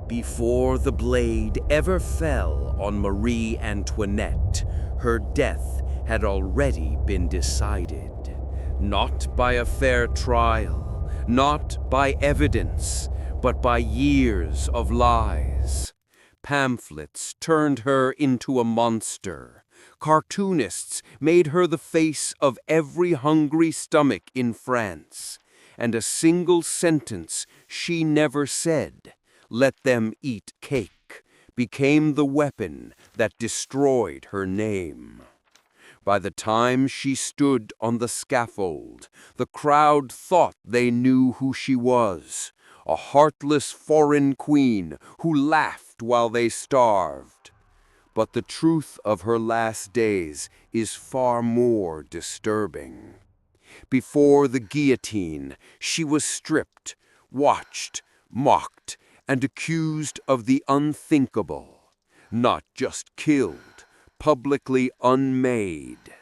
Before the blade ever fell on Marie Antoinette, her death had already been decided. Not by a fair trial, not by evidence, but by years of lies. Pamphlets turned her into a monster. Cartoonists made her the face of every hungry stomach in France. And a single sentence she never said, "Let them eat cake," became the weapon that destroyed her name. By the time she stood on the scaffold, the crowd thought they knew who she was, a heartless foreign queen who laughed while they starved. But the truth of her last days is far more disturbing. Before the guillotine, she was stripped, watched, mocked, and accused of the unthinkable. Not just killed, publicly unmade.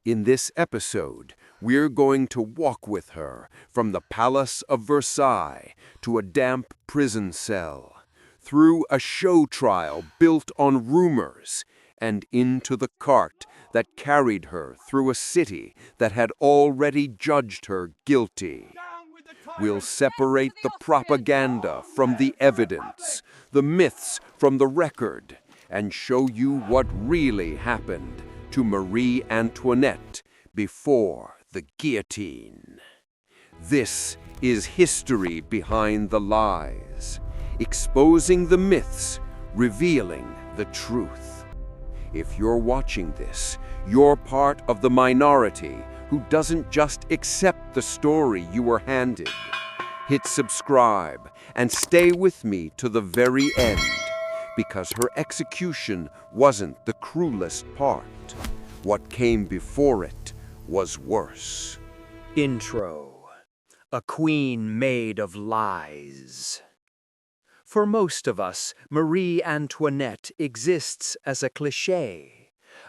In this episode, we're going to walk with her from the Palace of Versailles to a damp prison cell, through a show trial built on rumors, and into the cart that carried her through a city that had already judged her guilty. We'll separate the propaganda from the evidence, the myths from the record, and show you what really happened to Marie Antoinette before the guillotine. This is history behind the lies, exposing the myths, revealing the truth. If you're watching this, you're part of the minority who doesn't just accept the story you were handed. Hit subscribe and stay with me to the very end, because her execution wasn't the cruelest part. What came before it was worse. Intro. A queen made of lies. For most of us, Marie Antoinette exists as a cliché.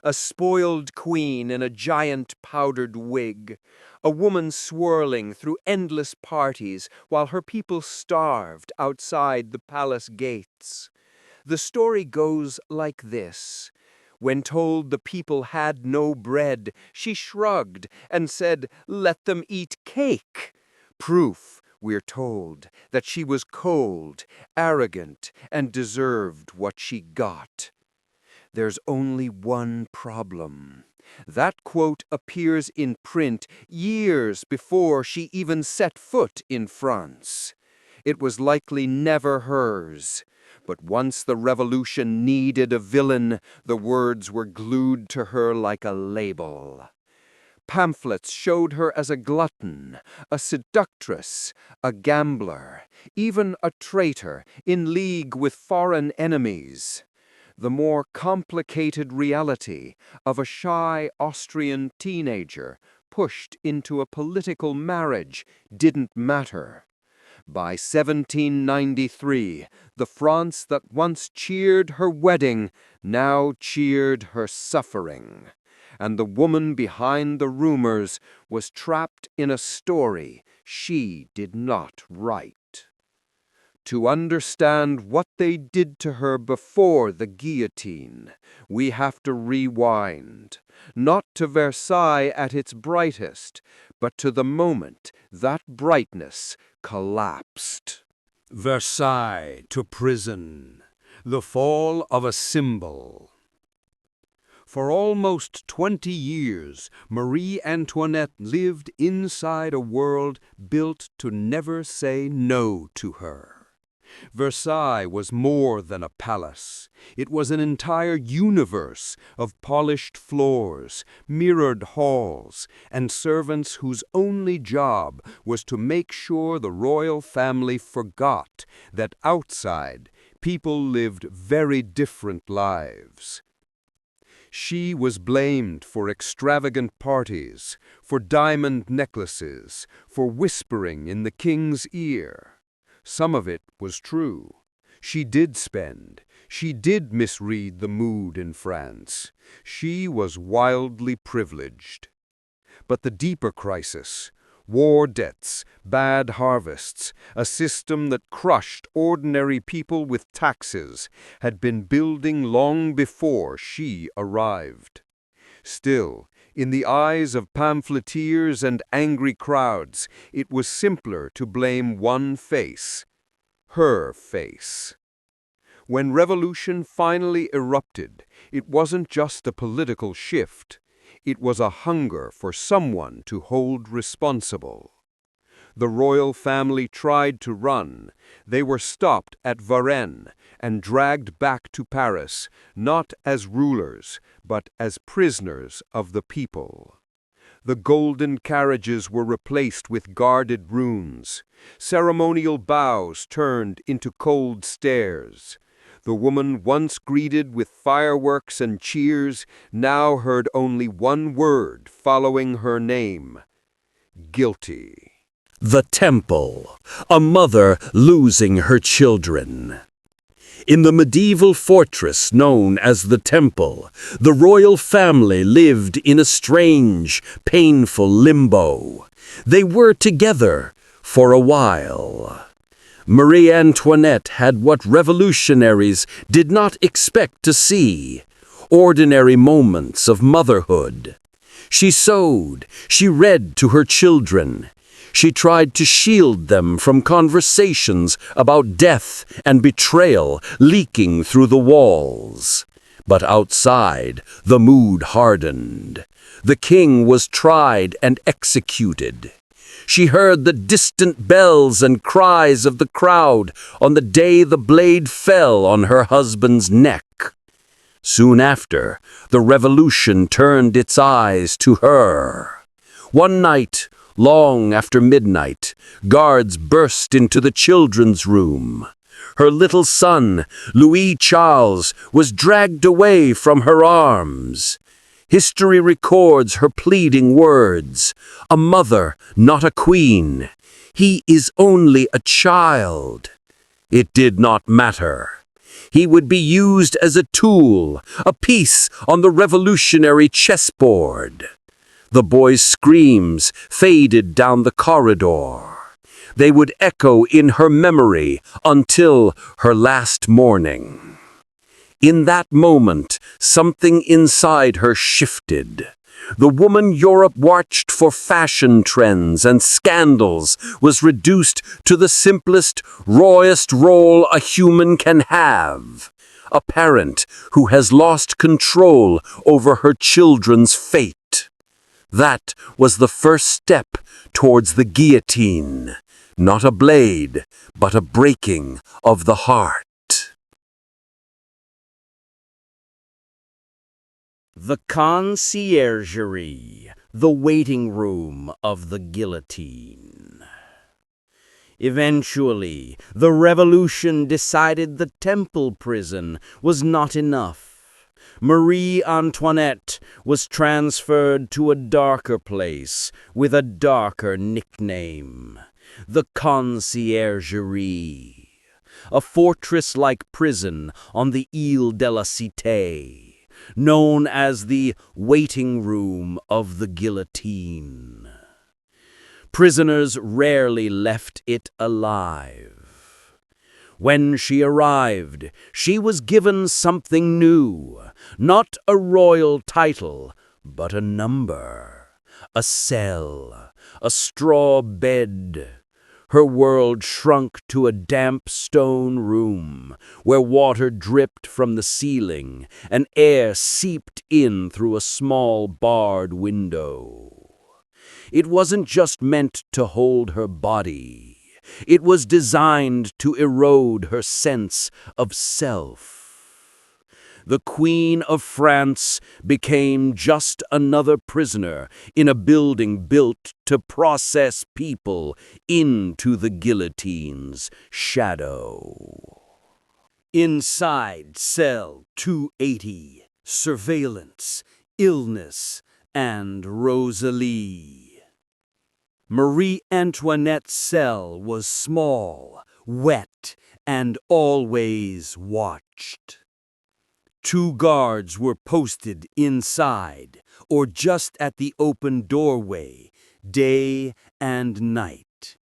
A spoiled queen in a giant powdered wig, a woman swirling through endless parties while her people starved outside the palace gates. The story goes like this. When told the people had no bread, she shrugged and said, "Let them eat cake." Proof, we're told, that she was cold, arrogant, and deserved what she got. There's only one problem. That quote appears in print years before she even set foot in France. It was likely never hers. But once the revolution needed a villain, the words were glued to her like a label. Pamphlets showed her as a glutton, a seductress, a gambler, even a traitor in league with foreign enemies. The more complicated reality of a shy Austrian teenager pushed into a political marriage didn't matter. By 1793, the France that once cheered her wedding now cheered her suffering. And the woman behind the rumors was trapped in a story she did not write. To understand what they did to her before the guillotine, we have to rewind, not to Versailles at its brightest, but to the moment that brightness collapsed. Versailles to prison, the fall of a symbol. For almost 20 years, Marie Antoinette lived inside a world built to never say no to her. Versailles was more than a palace. It was an entire universe of polished floors, mirrored halls, and servants whose only job was to make sure the royal family forgot that outside people lived very different lives. She was blamed for extravagant parties, for diamond necklaces, for whispering in the king's ear. Some of it was true. She did spend. She did misread the mood in France. She was wildly privileged. But the deeper crisis, War debts, bad harvests, a system that crushed ordinary people with taxes had been building long before she arrived. Still, in the eyes of pamphleteers and angry crowds, it was simpler to blame one face, her face. When revolution finally erupted, it wasn't just a political shift. It was a hunger for someone to hold responsible. The royal family tried to run. They were stopped at Varennes and dragged back to Paris, not as rulers, but as prisoners of the people. The golden carriages were replaced with guarded runes. Ceremonial bows turned into cold stares. The woman once greeted with fireworks and cheers now heard only one word following her name: guilty. The temple, a mother losing her children. In the medieval fortress known as the Temple, the royal family lived in a strange, painful limbo. They were together for a while. Marie Antoinette had what revolutionaries did not expect to see: ordinary moments of motherhood. She sewed, she read to her children. She tried to shield them from conversations about death and betrayal leaking through the walls. But outside, the mood hardened. The king was tried and executed. She heard the distant bells and cries of the crowd on the day the blade fell on her husband's neck. Soon after, the revolution turned its eyes to her. One night, long after midnight, guards burst into the children's room. Her little son, Louis Charles, was dragged away from her arms. History records her pleading words: "A mother, not a queen. He is only a child." It did not matter. He would be used as a tool, a piece on the revolutionary chessboard. The boy's screams faded down the corridor. They would echo in her memory until her last morning. In that moment, something inside her shifted. The woman Europe watched for fashion trends and scandals was reduced to the simplest, rawest role a human can have: a parent who has lost control over her children's fate. That was the first step towards the guillotine, not a blade, but a breaking of the heart. The Conciergerie, the waiting room of the guillotine. Eventually, the revolution decided the Temple prison was not enough. Marie Antoinette was transferred to a darker place with a darker nickname: the Conciergerie, a fortress-like prison on the Ile de la Cité, known as the waiting room of the guillotine. Prisoners rarely left it alive. When she arrived, she was given something new: not a royal title, but a number, a cell, a straw bed. Her world shrunk to a damp stone room, where water dripped from the ceiling and air seeped in through a small barred window. It wasn't just meant to hold her body. It was designed to erode her sense of self. The Queen of France became just another prisoner in a building built to process people into the guillotine's shadow. Inside cell 280, surveillance, illness, and Rosalie. Marie Antoinette's cell was small, wet, and always watched. 2 guards were posted inside, or just at the open doorway, day and night.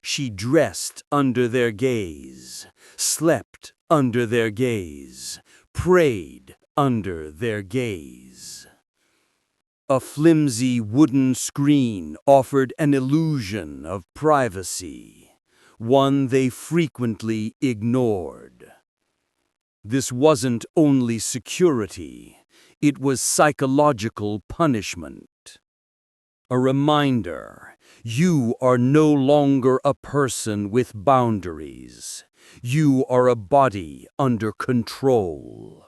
She dressed under their gaze, slept under their gaze, prayed under their gaze. A flimsy wooden screen offered an illusion of privacy, one they frequently ignored. This wasn't only security, it was psychological punishment. A reminder, you are no longer a person with boundaries. You are a body under control.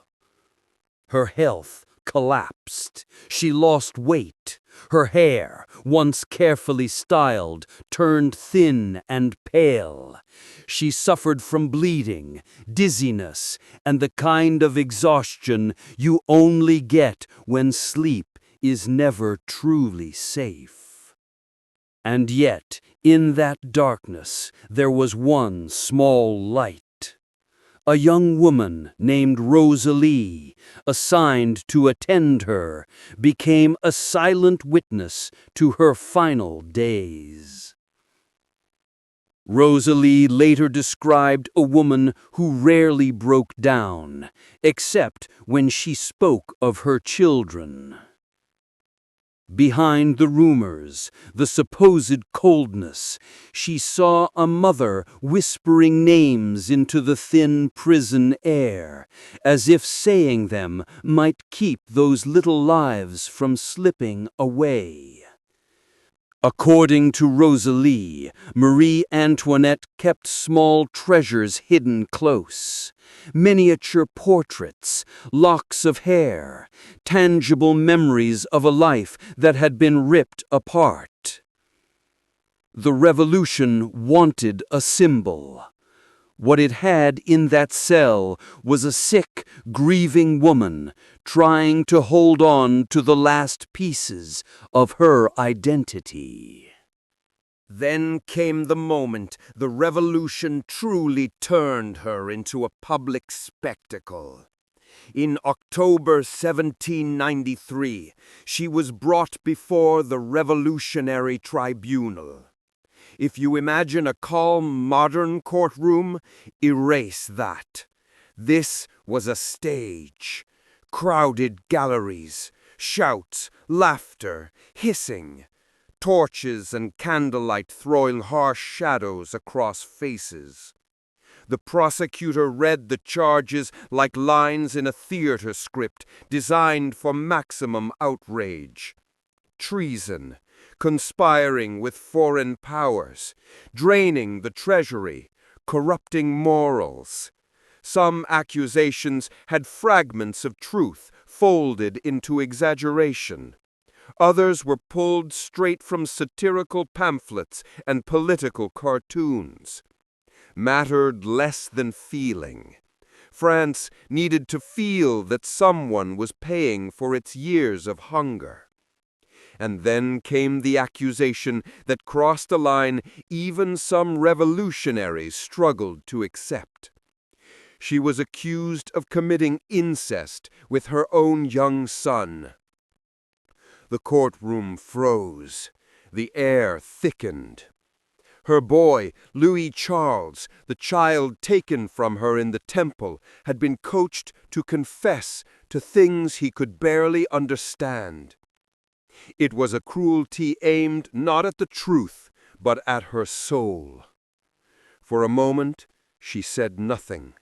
Her health collapsed. She lost weight. Her hair, once carefully styled, turned thin and pale. She suffered from bleeding, dizziness, and the kind of exhaustion you only get when sleep is never truly safe. And yet, in that darkness, there was one small light. A young woman named Rosalie, assigned to attend her, became a silent witness to her final days. Rosalie later described a woman who rarely broke down, except when she spoke of her children. Behind the rumors, the supposed coldness, she saw a mother whispering names into the thin prison air, as if saying them might keep those little lives from slipping away. According to Rosalie, Marie Antoinette kept small treasures hidden close. Miniature portraits, locks of hair, tangible memories of a life that had been ripped apart. The revolution wanted a symbol. What it had in that cell was a sick, grieving woman trying to hold on to the last pieces of her identity. Then came the moment the revolution truly turned her into a public spectacle. In October 1793, she was brought before the Revolutionary Tribunal. If you imagine a calm, modern courtroom, erase that. This was a stage. Crowded galleries, shouts, laughter, hissing, torches and candlelight throwing harsh shadows across faces. The prosecutor read the charges like lines in a theater script designed for maximum outrage. Treason, conspiring with foreign powers, draining the treasury, corrupting morals. Some accusations had fragments of truth folded into exaggeration. Others were pulled straight from satirical pamphlets and political cartoons. Mattered less than feeling. France needed to feel that someone was paying for its years of hunger. And then came the accusation that crossed a line even some revolutionaries struggled to accept. She was accused of committing incest with her own young son. The courtroom froze. The air thickened. Her boy, Louis Charles, the child taken from her in the temple, had been coached to confess to things he could barely understand. It was a cruelty aimed not at the truth, but at her soul. For a moment, she said nothing.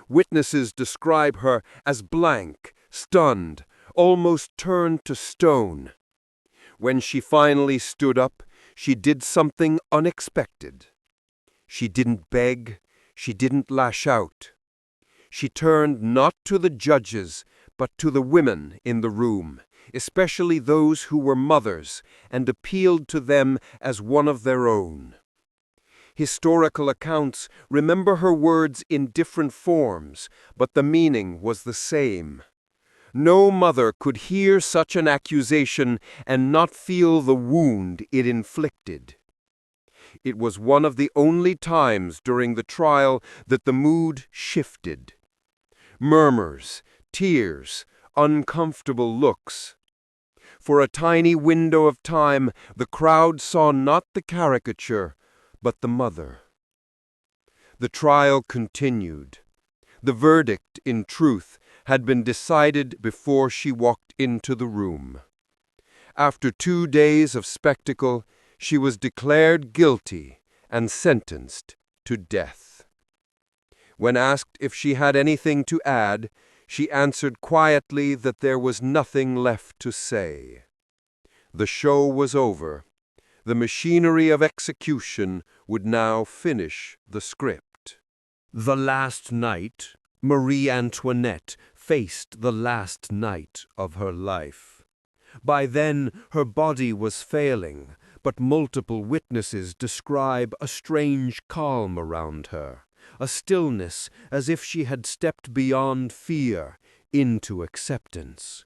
Witnesses describe her as blank, stunned, almost turned to stone. When she finally stood up, she did something unexpected. She didn't beg, she didn't lash out. She turned not to the judges, but to the women in the room, especially those who were mothers, and appealed to them as one of their own. Historical accounts remember her words in different forms, but the meaning was the same. No mother could hear such an accusation and not feel the wound it inflicted. It was one of the only times during the trial that the mood shifted. Murmurs, tears, uncomfortable looks. For a tiny window of time, the crowd saw not the caricature, but the mother. The trial continued. The verdict, in truth, had been decided before she walked into the room. After 2 days of spectacle, she was declared guilty and sentenced to death. When asked if she had anything to add, she answered quietly that there was nothing left to say. The show was over. The machinery of execution would now finish the script. The last night, Marie Antoinette faced the last night of her life. By then, her body was failing, but multiple witnesses describe a strange calm around her, a stillness as if she had stepped beyond fear into acceptance.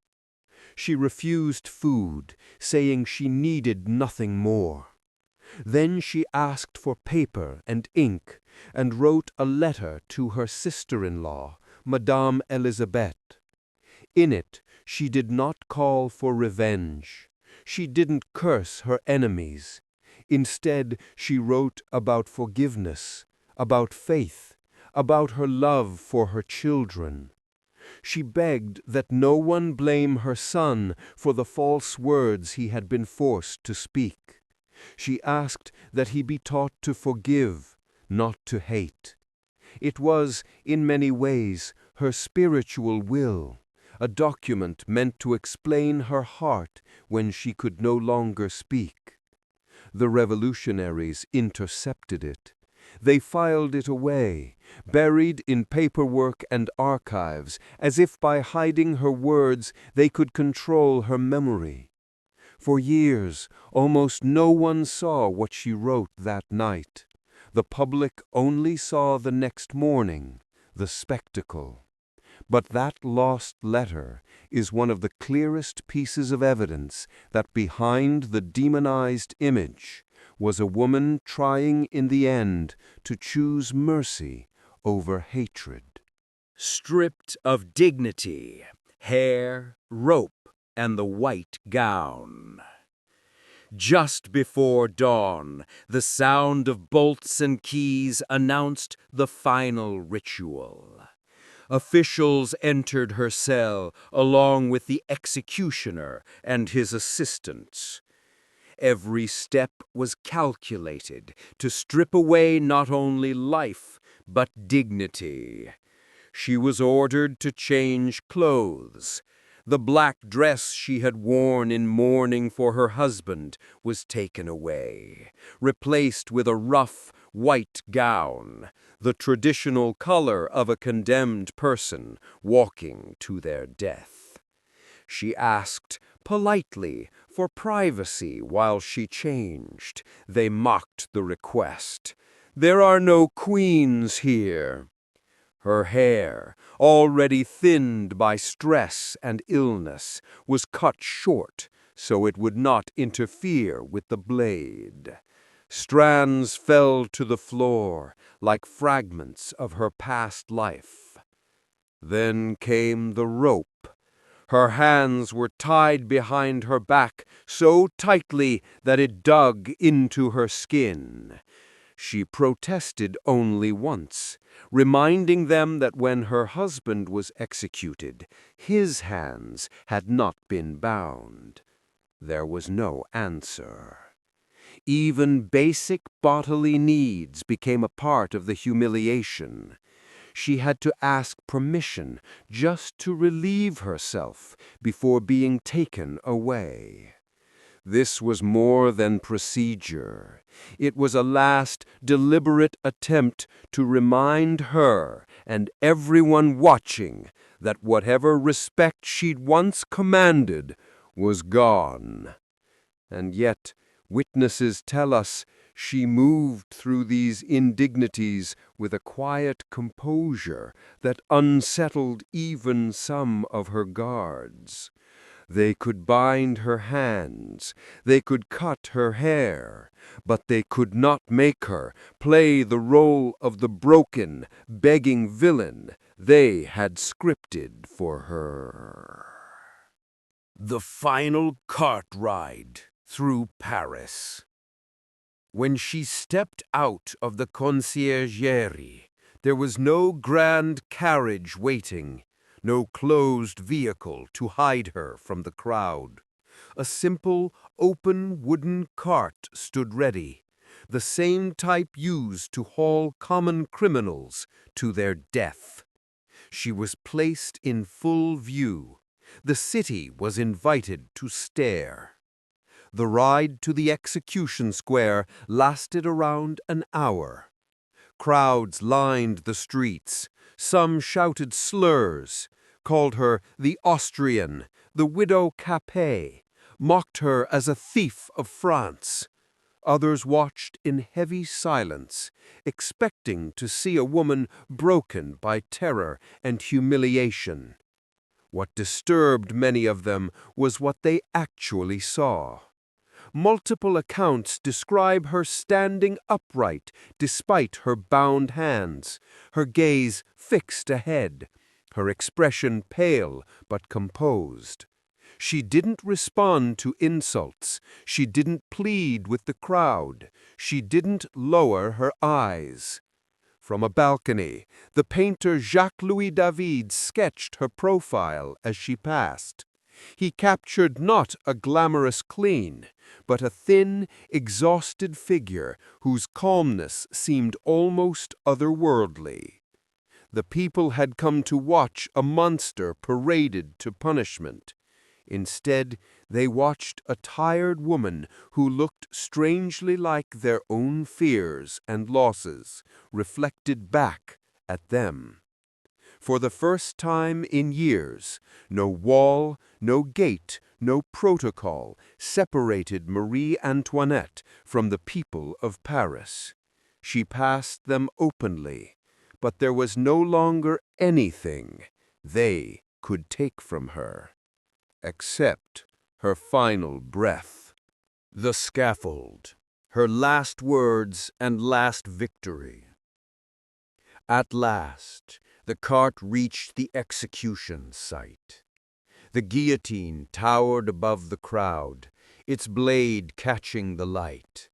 She refused food, saying she needed nothing more. Then she asked for paper and ink and wrote a letter to her sister-in-law, Madame Elisabeth. In it, she did not call for revenge. She didn't curse her enemies. Instead, she wrote about forgiveness, about faith, about her love for her children. She begged that no one blame her son for the false words he had been forced to speak. She asked that he be taught to forgive, not to hate. It was, in many ways, her spiritual will, a document meant to explain her heart when she could no longer speak. The revolutionaries intercepted it. They filed it away, buried in paperwork and archives, as if by hiding her words they could control her memory. For years, almost no one saw what she wrote that night. The public only saw the next morning, the spectacle. But that lost letter is one of the clearest pieces of evidence that behind the demonized image was a woman trying in the end to choose mercy over hatred. Stripped of dignity, hair, rope, and the white gown. Just before dawn, the sound of bolts and keys announced the final ritual. Officials entered her cell along with the executioner and his assistants. Every step was calculated to strip away not only life, but dignity. She was ordered to change clothes. The black dress she had worn in mourning for her husband was taken away, replaced with a rough, white gown, the traditional color of a condemned person walking to their death. She asked politely for privacy while she changed. They mocked the request. "There are no queens here." Her hair, already thinned by stress and illness, was cut short so it would not interfere with the blade. Strands fell to the floor like fragments of her past life. Then came the rope. Her hands were tied behind her back so tightly that it dug into her skin. She protested only once, reminding them that when her husband was executed, his hands had not been bound. There was no answer. Even basic bodily needs became a part of the humiliation. She had to ask permission just to relieve herself before being taken away. This was more than procedure. It was a last, deliberate attempt to remind her and everyone watching that whatever respect she'd once commanded was gone. And yet, witnesses tell us she moved through these indignities with a quiet composure that unsettled even some of her guards. They could bind her hands, they could cut her hair, but they could not make her play the role of the broken, begging villain they had scripted for her. The final cart ride through Paris. When she stepped out of the Conciergerie, there was no grand carriage waiting, no closed vehicle to hide her from the crowd. A simple, open wooden cart stood ready, the same type used to haul common criminals to their death. She was placed in full view. The city was invited to stare. The ride to the execution square lasted around an hour. Crowds lined the streets. Some shouted slurs, called her the Austrian, the widow Capet, mocked her as a thief of France. Others watched in heavy silence, expecting to see a woman broken by terror and humiliation. What disturbed many of them was what they actually saw. Multiple accounts describe her standing upright despite her bound hands, her gaze fixed ahead, her expression pale but composed. She didn't respond to insults. She didn't plead with the crowd. She didn't lower her eyes. From a balcony, the painter Jacques-Louis David sketched her profile as she passed. He captured not a glamorous clean, but a thin, exhausted figure whose calmness seemed almost otherworldly. The people had come to watch a monster paraded to punishment. Instead, they watched a tired woman who looked strangely like their own fears and losses reflected back at them. For the first time in years, no wall, no gate, no protocol separated Marie Antoinette from the people of Paris. She passed them openly, but there was no longer anything they could take from her, except her final breath. The scaffold, her last words and last victory. At last, the cart reached the execution site. The guillotine towered above the crowd, its blade catching the light.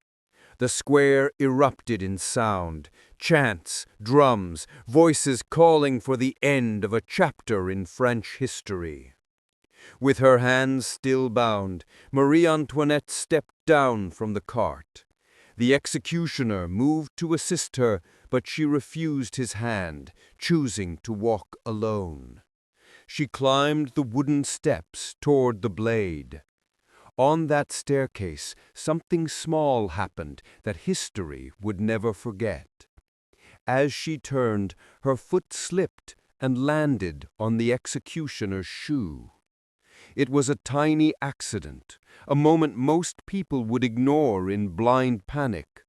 The square erupted in sound, chants, drums, voices calling for the end of a chapter in French history. With her hands still bound, Marie Antoinette stepped down from the cart. The executioner moved to assist her, but she refused his hand, choosing to walk alone. She climbed the wooden steps toward the blade. On that staircase, something small happened that history would never forget. As she turned, her foot slipped and landed on the executioner's shoe. It was a tiny accident, a moment most people would ignore in blind panic.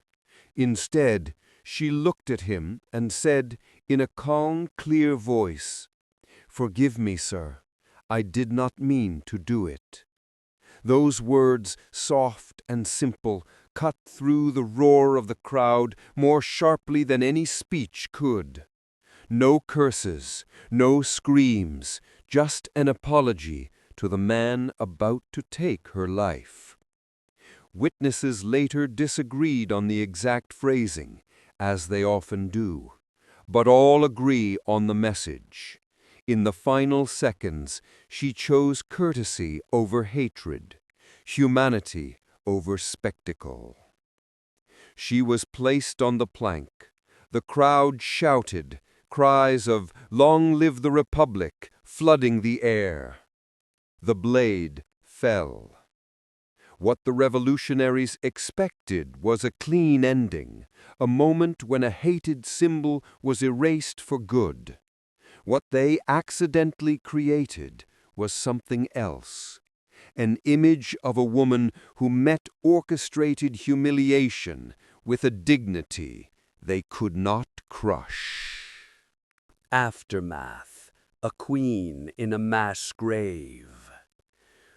Instead, she looked at him and said in a calm, clear voice, "Forgive me, sir. I did not mean to do it." Those words, soft and simple, cut through the roar of the crowd more sharply than any speech could. No curses, no screams, just an apology to the man about to take her life. Witnesses later disagreed on the exact phrasing, as they often do, but all agree on the message. In the final seconds, she chose courtesy over hatred, humanity over spectacle. She was placed on the plank. The crowd shouted, cries of "Long live the Republic," flooding the air. The blade fell. What the revolutionaries expected was a clean ending, a moment when a hated symbol was erased for good. What they accidentally created was something else, an image of a woman who met orchestrated humiliation with a dignity they could not crush. Aftermath, a queen in a mass grave.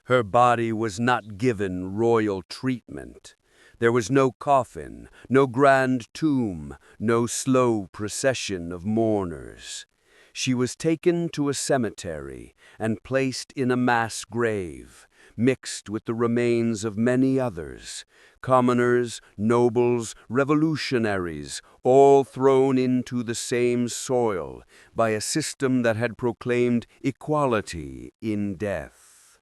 Her body was not given royal treatment. There was no coffin, no grand tomb, no slow procession of mourners. She was taken to a cemetery and placed in a mass grave, mixed with the remains of many others, commoners, nobles, revolutionaries, all thrown into the same soil by a system that had proclaimed equality in death.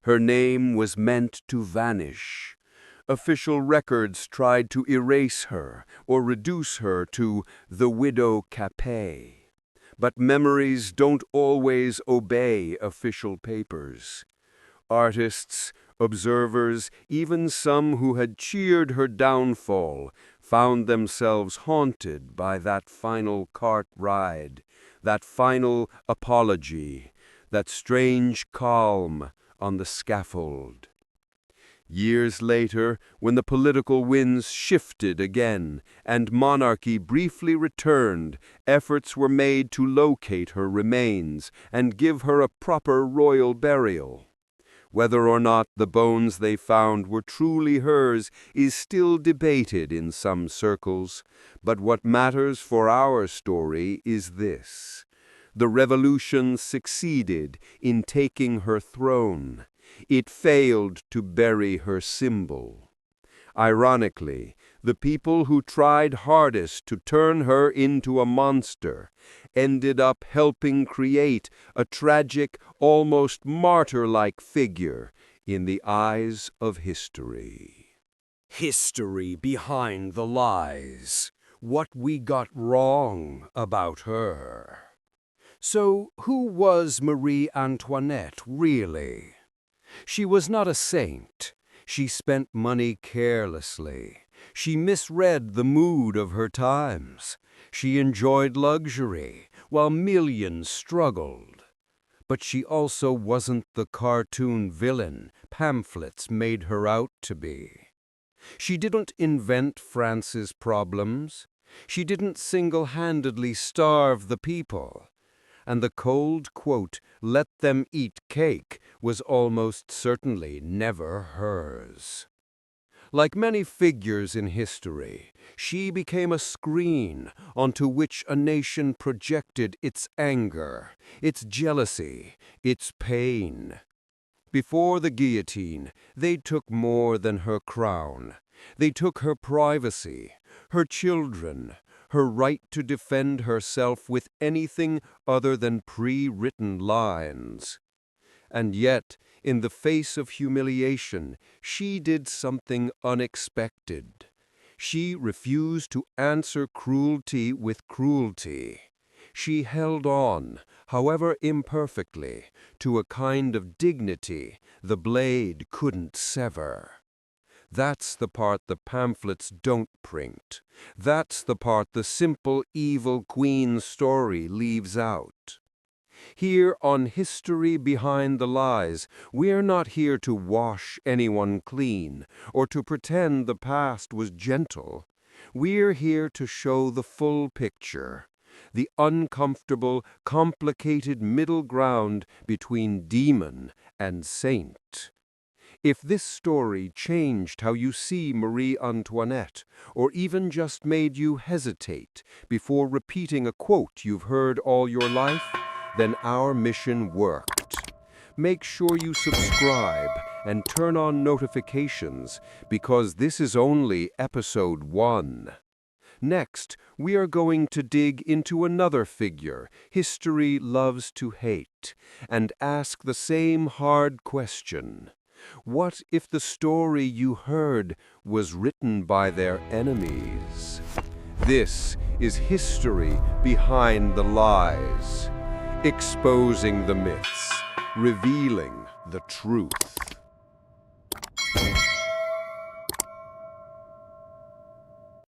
Her name was meant to vanish. Official records tried to erase her or reduce her to the widow Capet. But memories don't always obey official papers. Artists, observers, even some who had cheered her downfall, found themselves haunted by that final cart ride, that final apology, that strange calm on the scaffold. Years later, when the political winds shifted again and monarchy briefly returned, efforts were made to locate her remains and give her a proper royal burial. Whether or not the bones they found were truly hers is still debated in some circles, but what matters for our story is this: the revolution succeeded in taking her throne. It failed to bury her symbol. Ironically, the people who tried hardest to turn her into a monster ended up helping create a tragic, almost martyr-like figure in the eyes of history. History behind the lies. What we got wrong about her. So, who was Marie Antoinette, really? She was not a saint. She spent money carelessly. She misread the mood of her times. She enjoyed luxury, while millions struggled. But she also wasn't the cartoon villain pamphlets made her out to be. She didn't invent France's problems. She didn't single-handedly starve the people. And the cold quote, "Let them eat cake," was almost certainly never hers. Like many figures in history, she became a screen onto which a nation projected its anger, its jealousy, its pain. Before the guillotine, they took more than her crown. They took her privacy, her children, her right to defend herself with anything other than pre-written lines. And yet, in the face of humiliation, she did something unexpected. She refused to answer cruelty with cruelty. She held on, however imperfectly, to a kind of dignity the blade couldn't sever. That's the part the pamphlets don't print. That's the part the simple evil queen story leaves out. Here on History Behind the Lies, we're not here to wash anyone clean or to pretend the past was gentle. We're here to show the full picture, the uncomfortable, complicated middle ground between demon and saint. If this story changed how you see Marie Antoinette, or even just made you hesitate before repeating a quote you've heard all your life, then our mission worked. Make sure you subscribe and turn on notifications, because this is only episode 1. Next, we are going to dig into another figure history loves to hate, and ask the same hard question. What if the story you heard was written by their enemies? This is History Behind the Lies, exposing the myths, revealing the truth.